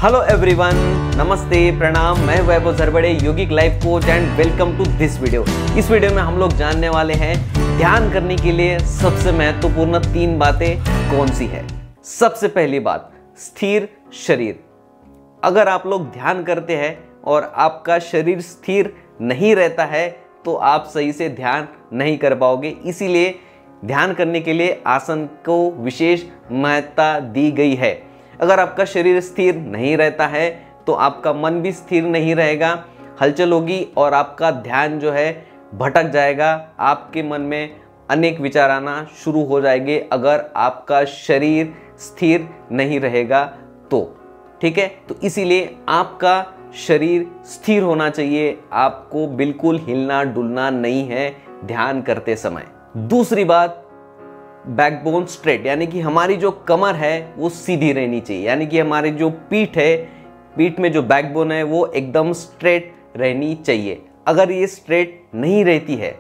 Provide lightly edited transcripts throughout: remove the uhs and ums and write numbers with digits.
Hello everyone, नमस्ते, प्रणाम। मैं Vaibhav Jharbade, yogic life coach and welcome to this video. इस वीडियो में हम लोग जानने वाले हैं ध्यान करने के लिए सबसे महत्वपूर्ण 3 बातें कौन सी है। सबसे पहली बात, स्थिर शरीर। अगर आप लोग ध्यान करते हैं और आपका शरीर स्थिर नहीं रहता है तो आप सही से ध्यान नहीं कर पाओगे। इसीलिए ध्यान करने के लिए आसन को विशेष महत्ता दी गई है। अगर आपका शरीर स्थिर नहीं रहता है तो आपका मन भी स्थिर नहीं रहेगा, हलचल होगी और आपका ध्यान जो है भटक जाएगा। आपके मन में अनेक विचार आना शुरू हो जाएंगे अगर आपका शरीर स्थिर नहीं रहेगा तो। ठीक है, तो इसीलिए आपका शरीर स्थिर होना चाहिए, आपको बिल्कुल हिलना डुलना नहीं है ध्यान करते समय। दूसरी बात, बैकबोन स्ट्रेट, यानी कि हमारी जो कमर है वो सीधी रहनी चाहिए। यानी कि हमारी जो पीठ है, पीठ में जो बैकबोन है वो एकदम स्ट्रेट रहनी चाहिए। अगर ये स्ट्रेट नहीं रहती है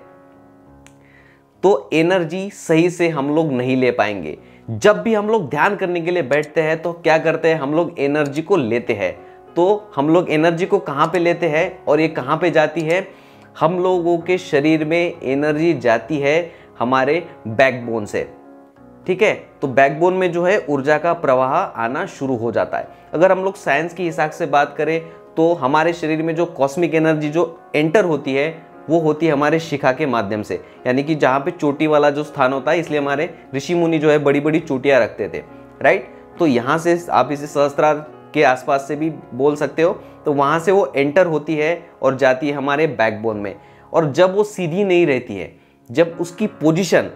तो एनर्जी सही से हम लोग नहीं ले पाएंगे। जब भी हम लोग ध्यान करने के लिए बैठते हैं तो क्या करते हैं, हम लोग एनर्जी को लेते हैं। तो हम लोग एनर्जी को कहाँ पे लेते हैं और ये कहाँ पे जाती है? हम लोगों के शरीर में एनर्जी जाती है हमारे बैकबोन से। ठीक है, तो बैकबोन में जो है ऊर्जा का प्रवाह आना शुरू हो जाता है। अगर हम लोग साइंस के हिसाब से बात करें तो हमारे शरीर में जो कॉस्मिक एनर्जी जो एंटर होती है वो होती है हमारे शिखा के माध्यम से, यानी कि जहाँ पे चोटी वाला जो स्थान होता है, इसलिए हमारे ऋषि मुनि जो है बड़ी बड़ी चोटियाँ रखते थे। राइट, तो यहाँ से आप इसे सहस्त्रार के आसपास से भी बोल सकते हो। तो वहाँ से वो एंटर होती है और जाती है हमारे बैकबोन में। और जब वो सीधी नहीं रहती है, जब उसकी पोजीशन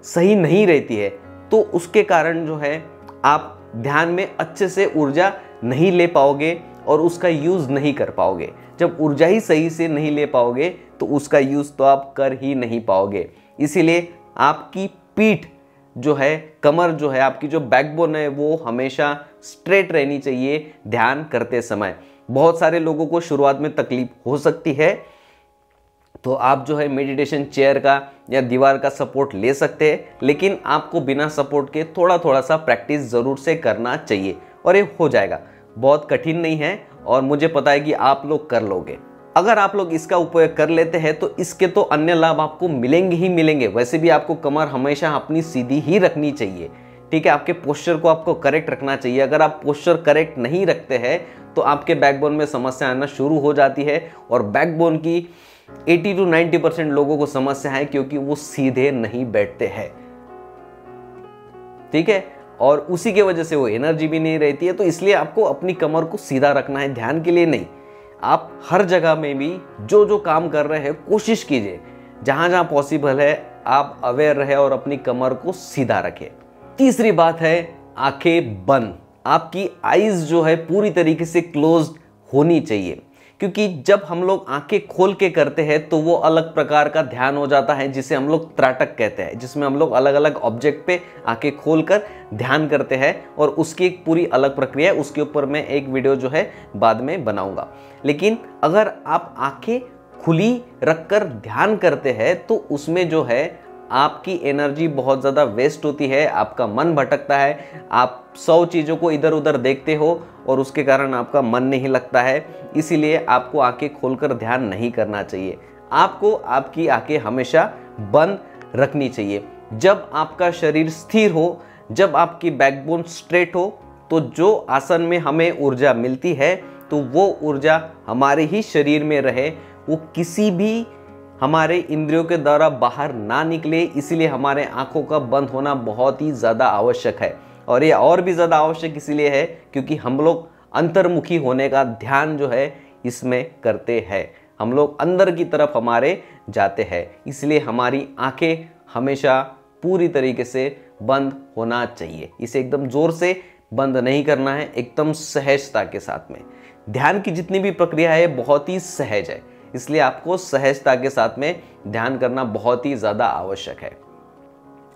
सही नहीं रहती है तो उसके कारण जो है आप ध्यान में अच्छे से ऊर्जा नहीं ले पाओगे और उसका यूज़ नहीं कर पाओगे। जब ऊर्जा ही सही से नहीं ले पाओगे तो उसका यूज़ तो आप कर ही नहीं पाओगे। इसीलिए आपकी पीठ जो है, कमर जो है, आपकी जो बैकबोन है वो हमेशा स्ट्रेट रहनी चाहिए ध्यान करते समय। बहुत सारे लोगों को शुरुआत में तकलीफ हो सकती है, तो आप जो है मेडिटेशन चेयर का या दीवार का सपोर्ट ले सकते हैं, लेकिन आपको बिना सपोर्ट के थोड़ा थोड़ा सा प्रैक्टिस ज़रूर से करना चाहिए और ये हो जाएगा। बहुत कठिन नहीं है और मुझे पता है कि आप लोग कर लोगे। अगर आप लोग इसका उपयोग कर लेते हैं तो इसके तो अन्य लाभ आपको मिलेंगे ही मिलेंगे। वैसे भी आपको कमर हमेशा अपनी सीधी ही रखनी चाहिए। ठीक है, आपके पोस्चर को आपको करेक्ट रखना चाहिए। अगर आप पोस्चर करेक्ट नहीं रखते हैं तो आपके बैकबोन में समस्या आना शुरू हो जाती है और बैकबोन की 80 to 90% लोगों को समस्या है क्योंकि वो सीधे नहीं बैठते हैं। ठीक है, और उसी के वजह से वो एनर्जी भी नहीं रहती है। तो इसलिए आपको अपनी कमर को सीधा रखना है, ध्यान के लिए नहीं। आप हर जगह में भी जो जो काम कर रहे हैं कोशिश कीजिए, जहां जहां पॉसिबल है आप अवेयर रहे और अपनी कमर को सीधा रखें। तीसरी बात है, आंखें बंद। आपकी आईज जो है पूरी तरीके से क्लोज्ड होनी चाहिए, क्योंकि जब हम लोग आंखें खोल के करते हैं तो वो अलग प्रकार का ध्यान हो जाता है जिसे हम लोग त्राटक कहते हैं, जिसमें हम लोग अलग अलग ऑब्जेक्ट पे आंखें खोलकर ध्यान करते हैं और उसकी एक पूरी अलग प्रक्रिया है। उसके ऊपर मैं एक वीडियो जो है बाद में बनाऊंगा। लेकिन अगर आप आंखें खुली रखकर ध्यान करते हैं तो उसमें जो है आपकी एनर्जी बहुत ज़्यादा वेस्ट होती है, आपका मन भटकता है, आप 100 चीज़ों को इधर उधर देखते हो और उसके कारण आपका मन नहीं लगता है। इसीलिए आपको आंखें खोलकर ध्यान नहीं करना चाहिए। आपको आपकी आंखें हमेशा बंद रखनी चाहिए। जब आपका शरीर स्थिर हो, जब आपकी बैकबोन स्ट्रेट हो, तो जो आसन में हमें ऊर्जा मिलती है तो वो ऊर्जा हमारे ही शरीर में रहे, वो किसी भी हमारे इंद्रियों के द्वारा बाहर ना निकले। इसीलिए हमारे आंखों का बंद होना बहुत ही ज़्यादा आवश्यक है। और ये और भी ज़्यादा आवश्यक इसलिए है क्योंकि हम लोग अंतर्मुखी होने का ध्यान जो है इसमें करते हैं। हम लोग अंदर की तरफ हमारे जाते हैं, इसलिए हमारी आंखें हमेशा पूरी तरीके से बंद होना चाहिए। इसे एकदम ज़ोर से बंद नहीं करना है, एकदम सहजता के साथ में। ध्यान की जितनी भी प्रक्रिया है बहुत ही सहज है, इसलिए आपको सहजता के साथ में ध्यान करना बहुत ही ज़्यादा आवश्यक है।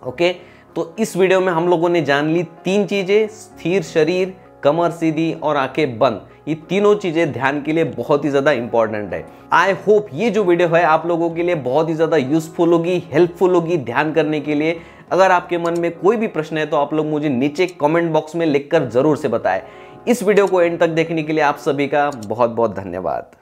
ओके, तो इस वीडियो में हम लोगों ने जान ली 3 चीज़ें, स्थिर शरीर, कमर सीधी और आंखें बंद। ये तीनों चीज़ें ध्यान के लिए बहुत ही ज़्यादा इंपॉर्टेंट है। आई होप ये जो वीडियो है आप लोगों के लिए बहुत ही ज़्यादा यूजफुल होगी, हेल्पफुल होगी ध्यान करने के लिए। अगर आपके मन में कोई भी प्रश्न है तो आप लोग मुझे नीचे कमेंट बॉक्स में लिखकर ज़रूर से बताएं। इस वीडियो को एंड तक देखने के लिए आप सभी का बहुत बहुत धन्यवाद।